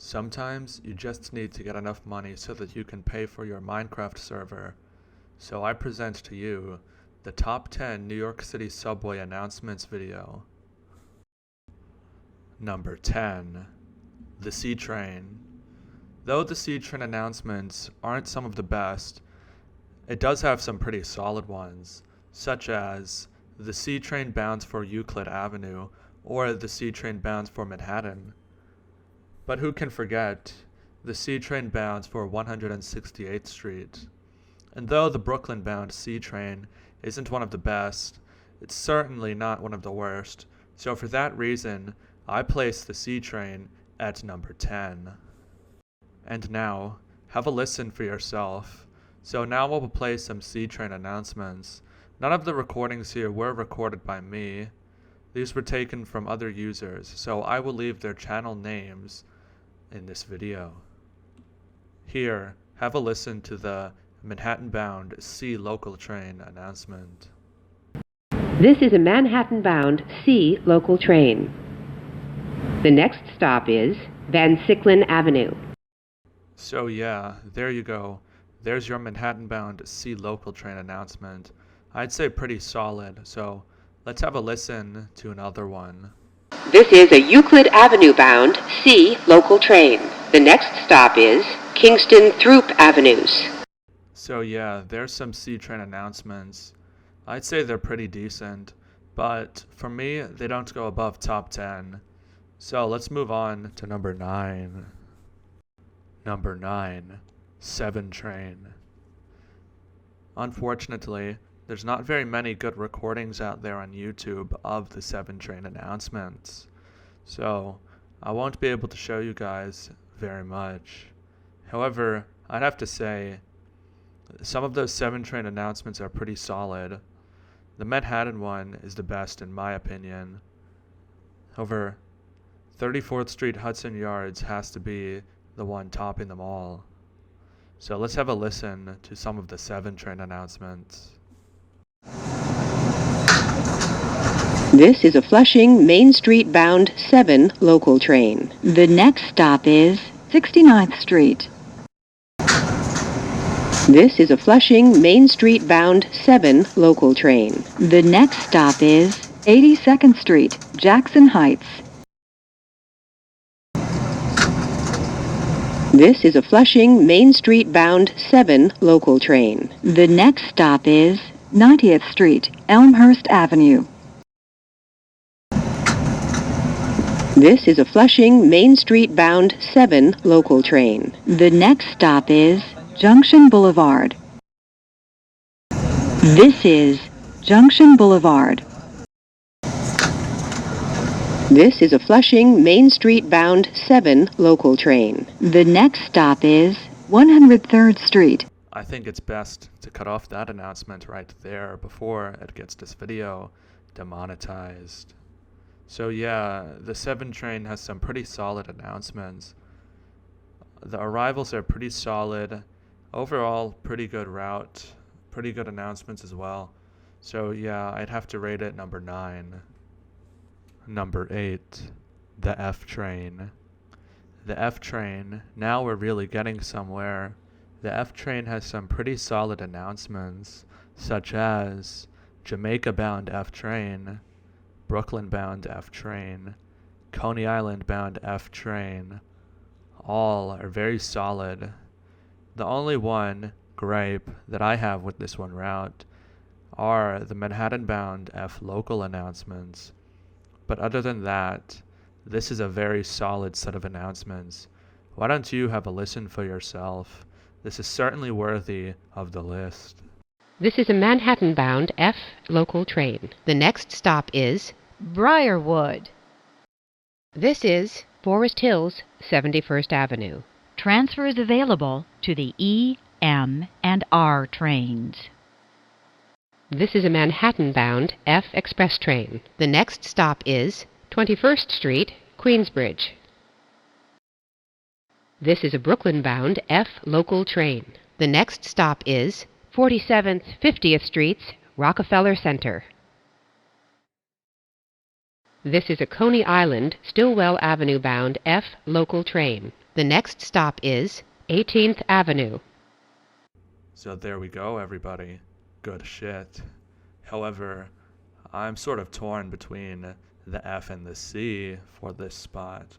Sometimes you just need to get enough money so that you can pay for your Minecraft server. So I present to you the top 10 New York City Subway announcements video. Number 10. The C Train. Though the C Train announcements aren't some of the best, it does have some pretty solid ones, such as the C Train bounds for Euclid Avenue or the C Train bounds for Manhattan. But who can forget the C Train bounds for 168th Street? And though the Brooklyn-bound C Train isn't one of the best, it's certainly not one of the worst. So for that reason, I place the C Train at number 10. And now, have a listen for yourself. So now we'll play some C Train announcements. None of the recordings here were recorded by me. These were taken from other users, so I will leave their channel names in this video. Here, have a listen to the Manhattan-bound C local train announcement. This is a Manhattan-bound C local train. The next stop is Van Siclen Avenue. So yeah, there you go. There's your Manhattan-bound C local train announcement. I'd say pretty solid, so let's have a listen to another one. This is a Euclid Avenue-bound C local train. The next stop is Kingston Throop Avenues. So yeah, there's some C train announcements. I'd say they're pretty decent, but for me, they don't go above top 10. So let's move on to number 9. Number 9, 7 Train. Unfortunately, there's not very many good recordings out there on YouTube of the 7 Train announcements, so I won't be able to show you guys very much. However, I'd have to say, some of those 7 Train announcements are pretty solid. The Manhattan one is the best in my opinion. However, 34th Street Hudson Yards has to be the one topping them all. So let's have a listen to some of the 7 Train announcements. This is a Flushing Main Street bound 7 local train. The next stop is 69th Street. This is a Flushing Main Street bound 7 local train. The next stop is 82nd Street, Jackson Heights. This is a Flushing Main Street bound 7 local train. The next stop is 90th Street, Elmhurst Avenue. This is a Flushing Main Street bound 7 local train. The next stop is Junction Boulevard. This is Junction Boulevard. This is a Flushing Main Street bound 7 local train. The next stop is 103rd Street. I think it's best to cut off that announcement right there before it gets this video demonetized. So yeah, the 7 Train has some pretty solid announcements. The arrivals are pretty solid. Overall, pretty good route. Pretty good announcements as well. So yeah, I'd have to rate it number 9. Number 8. The F Train. The F Train, now we're really getting somewhere. The F Train has some pretty solid announcements, such as Jamaica-bound F Train, Brooklyn-bound F Train, Coney Island-bound F Train. All are very solid. The only one gripe that I have with this one route are the Manhattan-bound F local announcements. But other than that, this is a very solid set of announcements. Why don't you have a listen for yourself? This is certainly worthy of the list. This is a Manhattan-bound F local train. The next stop is Briarwood. This is Forest Hills, 71st Avenue. Transfer is available to the E, M, and R trains. This is a Manhattan-bound F express train. The next stop is 21st Street, Queensbridge. This is a Brooklyn-bound F local train. The next stop is 47th 50th Streets, Rockefeller Center. This is a Coney Island, Stillwell Avenue-bound F local train. The next stop is 18th Avenue. So there we go, everybody. Good shit. However, I'm sort of torn between the F and the C for this spot.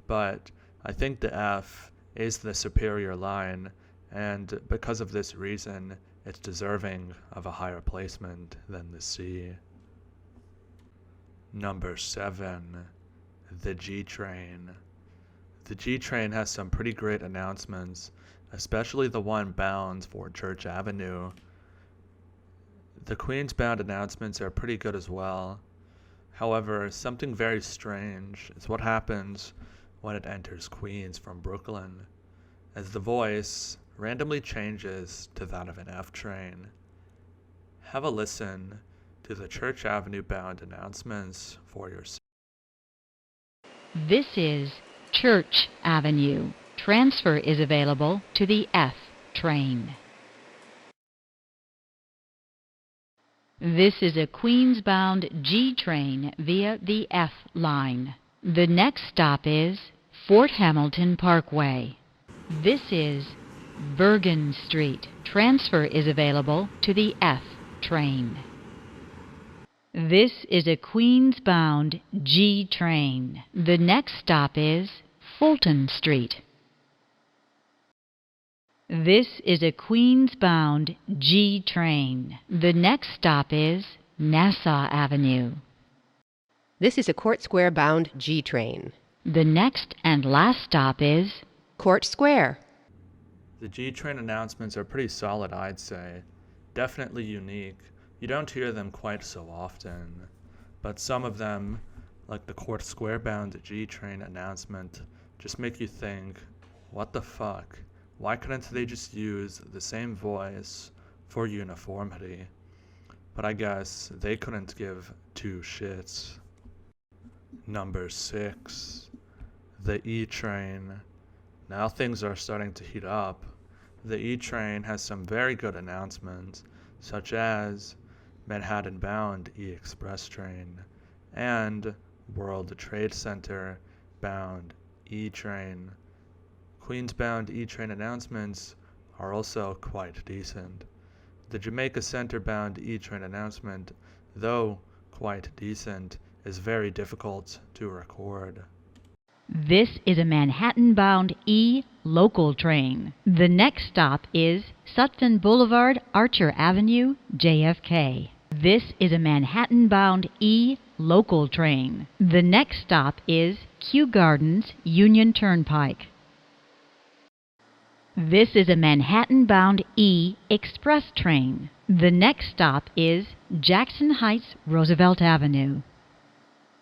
But I think the F is the superior line, and because of this reason, it's deserving of a higher placement than the C. Number 7, the G train. The G train has some pretty great announcements, especially the one bound for Church Avenue. The Queens bound announcements are pretty good as well. However, something very strange is what happens when it enters Queens from Brooklyn, as the voice randomly changes to that of an F train. Have a listen to the Church Avenue bound announcements for yourself. This is Church Avenue. Transfer is available to the F train. This is a Queens-bound G train via the F line. The next stop is Fort Hamilton Parkway. This is Bergen Street. Transfer is available to the F train. This is a Queens-bound G train. The next stop is Fulton Street. This is a Queens-bound G train. The next stop is Nassau Avenue. This is a Court Square bound G train. The next and last stop is Court Square. The G train announcements are pretty solid, I'd say. Definitely unique. You don't hear them quite so often. But some of them, like the Court Square bound G train announcement, just make you think, what the fuck? Why couldn't they just use the same voice for uniformity? But I guess they couldn't give two shits. Number 6, the E train. Now things are starting to heat up. The E train has some very good announcements, such as Manhattan-bound E-Express train and World Trade Center-bound E train. Queens-bound E train announcements are also quite decent. The Jamaica Center-bound E train announcement, though quite decent, is very difficult to record. This is a Manhattan-bound E local train. The next stop is Sutphin Boulevard, Archer Avenue, JFK. This is a Manhattan-bound E local train. The next stop is Kew Gardens, Union Turnpike. This is a Manhattan-bound E express train. The next stop is Jackson Heights, Roosevelt Avenue.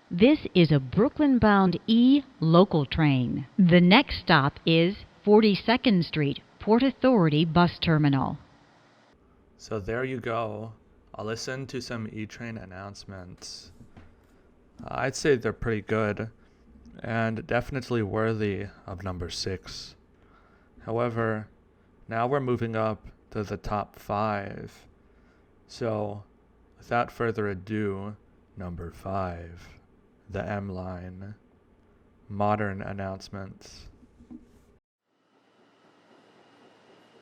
This is a Brooklyn-bound E local train. The next stop is 42nd Street, Port Authority Bus Terminal. So there you go. I'll listen to some E-train announcements. I'd say they're pretty good and definitely worthy of number 6. However, now we're moving up to the top 5. So, without further ado, number 5, the M line, modern announcements.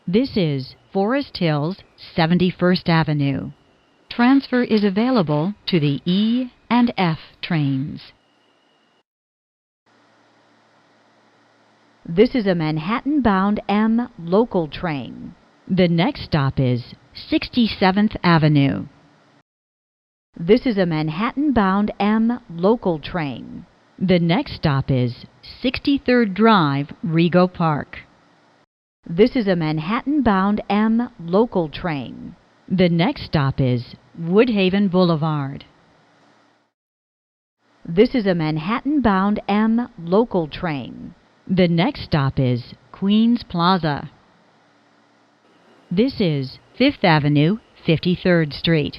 This is Forest Hills, 71st Avenue. Transfer is available to the E and F trains. This is a Manhattan-bound M local train. The next stop is 67th Avenue. This is a Manhattan-bound M local train. The next stop is 63rd Drive, Rego Park. This is a Manhattan-bound M local train. The next stop is Woodhaven Boulevard. This is a Manhattan-bound M local train. The next stop is Queens Plaza. This is 5th Avenue, 53rd Street.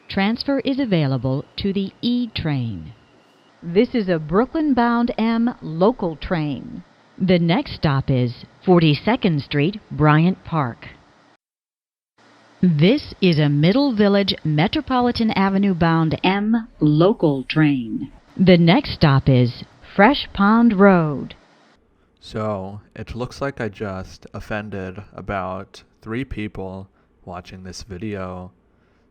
Transfer is available to the E train. This is a Brooklyn-bound M local train. The next stop is 42nd Street, Bryant Park. This is a Middle Village Metropolitan Avenue-bound M local train. The next stop is Fresh Pond Road. So, it looks like I just offended about 3 people watching this video.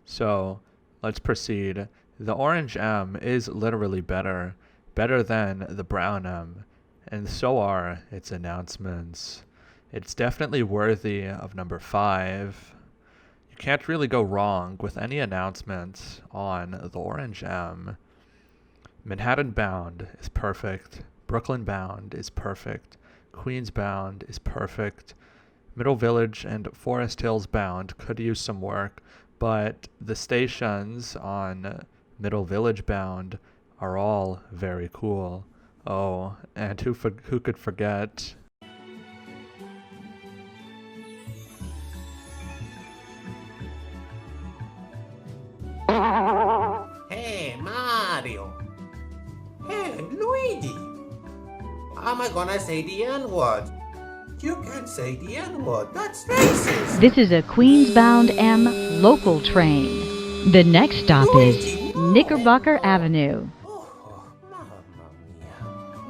So, let's proceed. The orange M is literally better than the brown M, and so are its announcements. It's definitely worthy of number 5. You can't really go wrong with any announcements on the orange M. Manhattan bound is perfect. Brooklyn bound is perfect. Queens bound is perfect. Middle Village and Forest Hills bound could use some work, but the stations on Middle Village bound are all very cool. Oh, and who could forget? Hey, Mario. Hey, Luigi. Am I gonna say the N-word? You can't say the N-word. That's racist. This is a Queens-bound M local train. The next stop is Luigi, no. Knickerbocker Avenue. Oh, mamma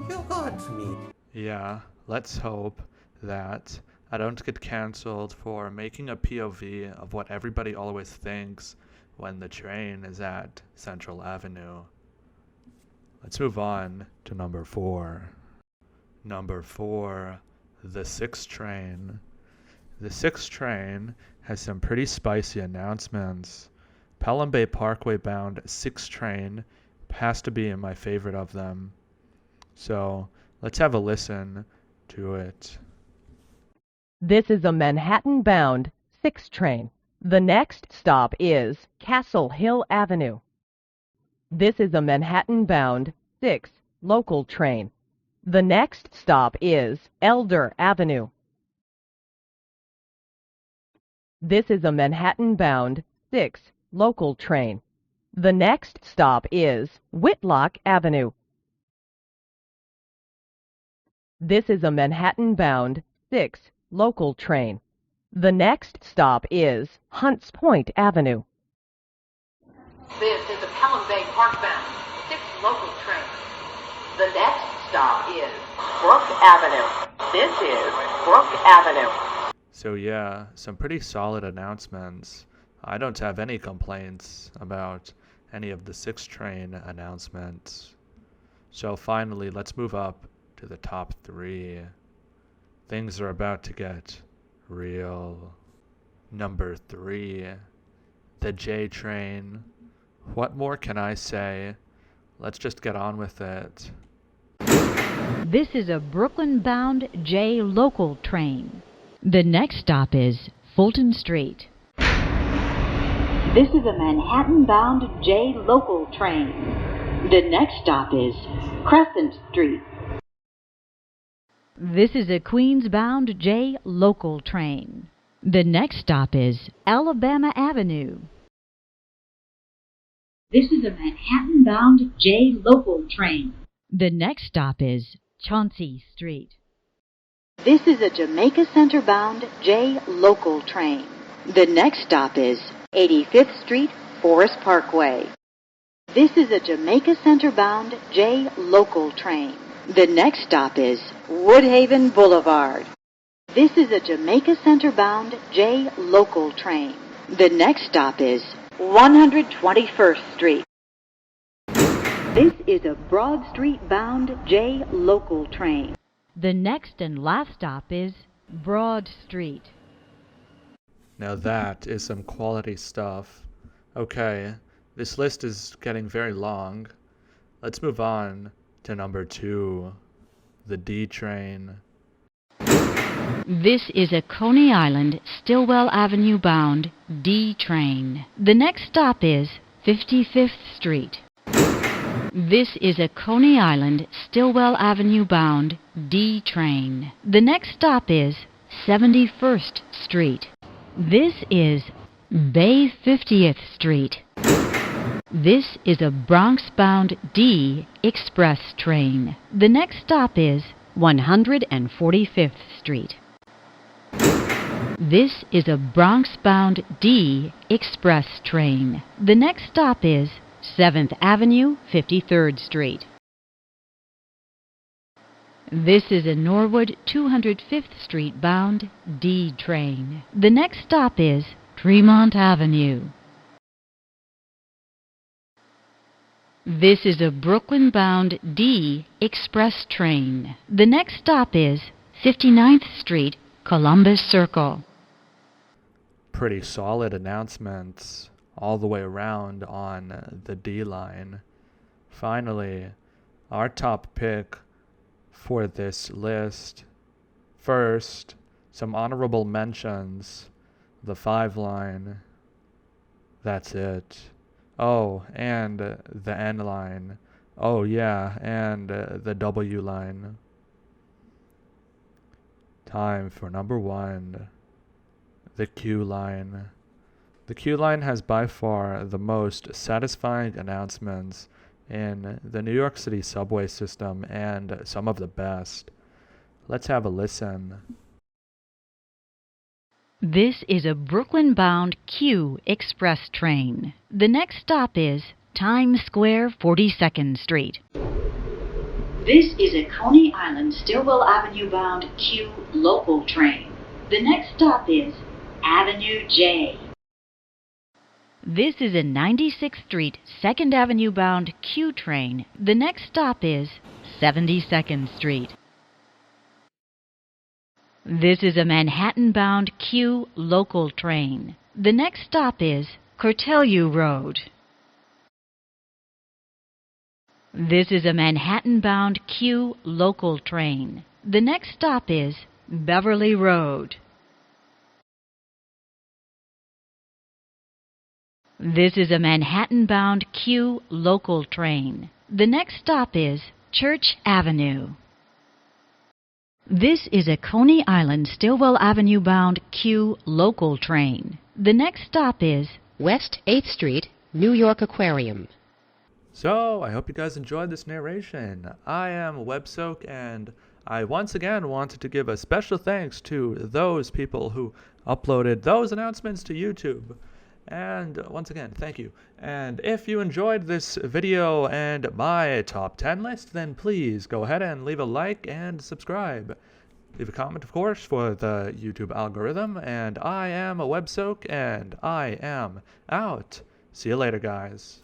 mia. You got me. Yeah, let's hope that I don't get cancelled for making a POV of what everybody always thinks when the train is at Central Avenue. Let's move on to number 4. Number 4, the 6 train. The 6 train has some pretty spicy announcements. Pelham Bay Parkway bound 6 train has to be my favorite of them. So let's have a listen to it. This is a Manhattan-bound 6 train. The next stop is Castle Hill Avenue. This is a Manhattan-bound 6 local train. The next stop is Elder Avenue. This is a Manhattan-bound 6 local train. The next stop is Whitlock Avenue. This is a Manhattan-bound 6 local train. The next stop is Hunts Point Avenue. This is a Pelham Bay Park-bound 6 local train. The next stop is Brook Avenue. This is Brook Avenue. So yeah, some pretty solid announcements. I don't have any complaints about any of the 6 train announcements. So finally, let's move up to the top 3. Things are about to get real. Number 3, the J train. What more can I say? Let's just get on with it. This is a Brooklyn-bound J local train. The next stop is Fulton Street. This is a Manhattan-bound J local train. The next stop is Crescent Street. This is a Queens-bound J local train. The next stop is Alabama Avenue. This is a Manhattan-bound J local train. The next stop is Chauncey Street. This is a Jamaica Center-bound J local train. The next stop is 85th Street, Forest Parkway. This is a Jamaica Center-bound J local train. The next stop is Woodhaven Boulevard. This is a Jamaica Center-bound J local train. The next stop is 121st Street. This is a Broad Street-bound J local train. The next and last stop is Broad Street. Now that is some quality stuff. Okay, this list is getting very long. Let's move on to number 2, the D train. This is a Coney Island, Stillwell Avenue bound D train. The next stop is 55th Street. This is a Coney Island, Stillwell Avenue bound D train. The next stop is 71st Street. This is Bay 50th Street. This is a Bronx-bound D express train. The next stop is 145th Street. This is a Bronx-bound D express train. The next stop is 7th Avenue, 53rd Street. This is a Norwood 205th Street bound D train. The next stop is Tremont Avenue. This is a Brooklyn-bound D express train. The next stop is 59th Street, Columbus Circle. Pretty solid announcements all the way around on the D line. Finally, our top pick for this list. First, some honorable mentions. The 5 line. That's it. Oh, and the N line. Oh yeah, and the W line. Time for number 1. The Q line. The Q line has by far the most satisfying announcements in the New York City subway system and some of the best. Let's have a listen. This is a Brooklyn-bound Q express train. The next stop is Times Square, 42nd Street. This is a Coney Island Stillwell Avenue bound Q local train. The next stop is Avenue J. This is a 96th Street, 2nd Avenue bound Q train. The next stop is 72nd Street. This is a Manhattan-bound Q local train. The next stop is Cortelyou Road. This is a Manhattan-bound Q local train. The next stop is Beverly Road. This is a Manhattan-bound Q local train. The next stop is Church Avenue. This is a Coney Island Stillwell Avenue bound Q local train. The next stop is West 8th Street, New York Aquarium. So, I hope you guys enjoyed this narration. I am WebSoak, and I once again wanted to give a special thanks to those people who uploaded those announcements to YouTube. And once again, thank you. And if you enjoyed this video and my top 10 list, then please go ahead and leave a like and subscribe. Leave a comment, of course, for the YouTube algorithm. And I am a WebSoak, and I am out. See you later, guys.